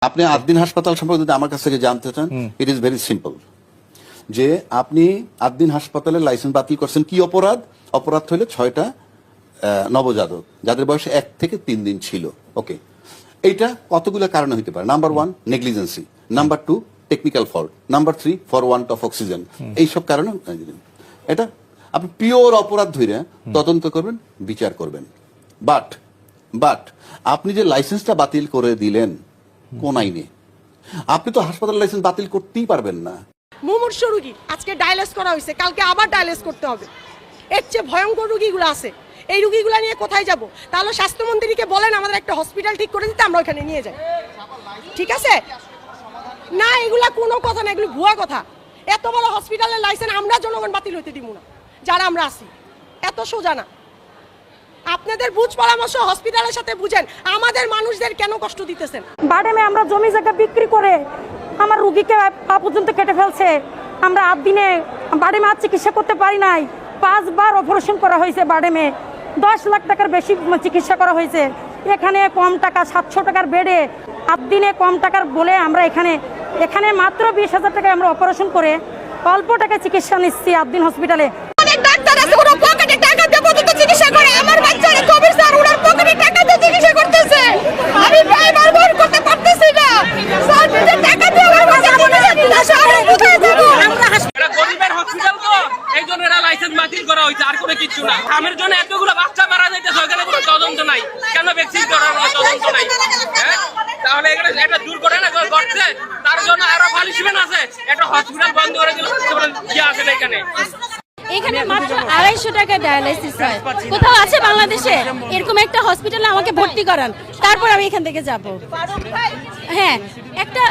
আপনি আদ্দিন হাসপাতাল সম্পর্কে যদি আমার কাছ থেকে জানতে চান, ইট ইজ ভেরি সিম্পল। যে আপনি আদ্দিন হাসপাতালের লাইসেন্স বাতিল করছেন কি অপরাধ? অপরাধ হইলে 6টা নবজাতক যাদের বয়স 1 থেকে 3 দিন ছিল। ওকে, এইটা কতগুলো কারণে হইতে পারে। Number 1 negligence, number 2 technical fault, number 3 for want of oxygen. এইসব কারণে এটা আপনি পিওর অপরাধ ধরে তদন্ত করবেন, বিচার করবেন। বাট আপনি যে লাইসেন্সটা বাতিল করে দিলেন কোন আইনে? আপনি তো হাসপাতাল লাইসেন্স বাতিল করতেই পারবেন না। মুমূর্ষু রোগী আজকে ডায়ালিস করা হয়েছে, কালকে আবার ডায়ালিস করতে হবে। এর চেয়ে ভয়ঙ্কর রোগীগুলো আছে, এই রোগীগুলো নিয়ে কোথায় যাব? তাহলে স্বাস্থ্যমন্ত্রীকে বলেন আমাদের একটা হসপিটাল ঠিক করে দিতে, আমরা ওখানে নিয়ে যাই। ঠিক আছে না? এগুলা কোনো কথা না, এগুলো ভুয়া কথা। এত বড় হসপিটালের লাইসেন্স আমরা জনগণ বাতিল হইতে দিব না, যারা আমরা আছি। এত সোজা না। আপনাদের বুঝ পরামর্শ হসপিটালের সাথে বুঝেন, আমাদের মানুষদের কেন কষ্ট দিতেছেন। বাডেমে আমরা জমি জায়গা বিক্রি করে আমার রুগীকে পা পর্যন্ত কেটে ফেলছে। আমরা 8 দিনে বাডেমে আর চিকিৎসা করতে পারি নাই। 5 বার অপারেশন করা হয়েছে বাডেমে, 10 লাখ টাকার বেশি চিকিৎসা করা হয়েছে। এখানে কম টাকা 700 টাকার বেডে 8 দিনে কম টাকার বলে আমরা এখানে মাত্র 20,000 টাকায় আমরা অপারেশন করে অল্প টাকায় চিকিৎসা নিচ্ছি 8 দিন হসপিটালে। অনেক ডাক্তার আছে ওরা পকেটে টাকা দিয়ে পর্যন্ত চিকিৎসা করে। আমার বাচ্চারা কবির স্যার ওনার পকেটে টাকা দিয়ে চিকিৎসা করতেছে। আমি প্রায়বার বল করতে পারতেছি না। স্যার নিজে টাকা দিয়ে আমার বাচ্চা চিকিৎসা করে। কোথায় যাব আমরা? এটা গরিবের হসপিটাল তো, এই জন্য এরা লাইসেন্স বাতিল করা হয়েছে, আর কোনো কিছু না। খামের জন্য এতগুলো বাচ্চা মারা যাইতেছে, ওখানে কোনো তদন্ত নাই। কেন ভ্যাকসিন করার তদন্ত নাই? হ্যাঁ, তাহলে এখানে এটা দূর করে না করছে, তার জন্য আরো পানিশমেন্ট আছে। একটা হসপিটাল বন্ধ করে দিল, কি আছে না এখানে? এখানে মাত্র 250 টাকা ডায়ালাইসিস হয়। কোথাও আছে বাংলাদেশে এরকম একটা হসপিটালে আমাকে ভর্তি করান, তারপর আমি এখান থেকে যাব। হ্যাঁ, একটা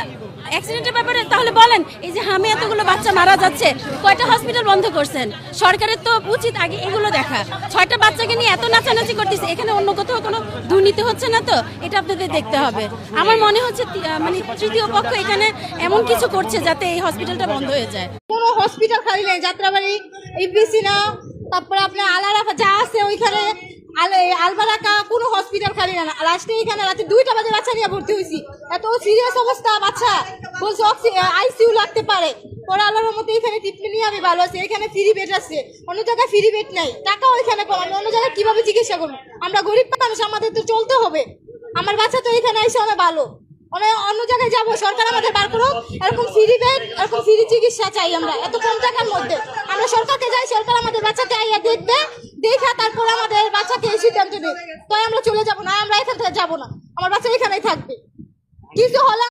অ্যাক্সিডেন্টের ব্যাপারে তাহলে বলেন, এই যে হামে এতগুলো বাচ্চা মারা যাচ্ছে, কয়টা হসপিটাল বন্ধ করছেন? সরকারের তো উচিত আগে এগুলো দেখা। 6টা বাচ্চাকে নিয়ে এত নাচানাচি করতেছে, এখানে অন্য কোথাও কোনো দুর্নীতি হচ্ছে না তো? এটা আপনাদের দেখতে হবে। আমার মনে হচ্ছে মানে তৃতীয় পক্ষ এখানে এমন কিছু করছে যাতে এই হসপিটালটা বন্ধ হয়ে যায়। কোনো হসপিটাল খালি নেই, যাত্রাবাড়ি, ইবিসি না, তারপরে আপনার আলারাফা যা আছে ওইখানে আলবারাকা, কোনো হসপিটাল খালি না। লাস্টে এখানে রাতে 2টা বাজে বাচ্চা নিয়ে ভর্তি হয়েছি। এত সিরিয়াস অবস্থা, বাচ্চা বলছে আইসিইউ লাগতে পারে। পরে আল্লাহর মধ্যে এখানে ট্রিটমেন্ট নিয়ে আমি ভালো আছি। এখানে ফ্রি বেড আছে, অন্য জায়গায় ফ্রি বেড নাই। টাকাও এখানে কম, অন্য জায়গায় কিভাবে চিকিৎসা করবো? আমরা গরিব মানুষ, আমাদের তো চলতে হবে। আমার বাচ্চা তো এখানে এসে আমি ভালো, অন্য জায়গায় যাবো। সরকার আমাদের বার করুক এরকম ফ্রি বেড, এরকম ফ্রি চিকিৎসা চাই আমরা এত কম টাকার মধ্যে। আমরা সরকারকে যাই, সরকার আমাদের বাচ্চাকে আইয়া দেখবে, দেখা তারপর আমাদের বাচ্চাকে এই সিদ্ধান্ত দেবে। তাই আমরা চলে যাবো না, আমরা এখান থেকে যাবো না, আমার বাচ্চা এখানেই থাকবে। কিছু হলে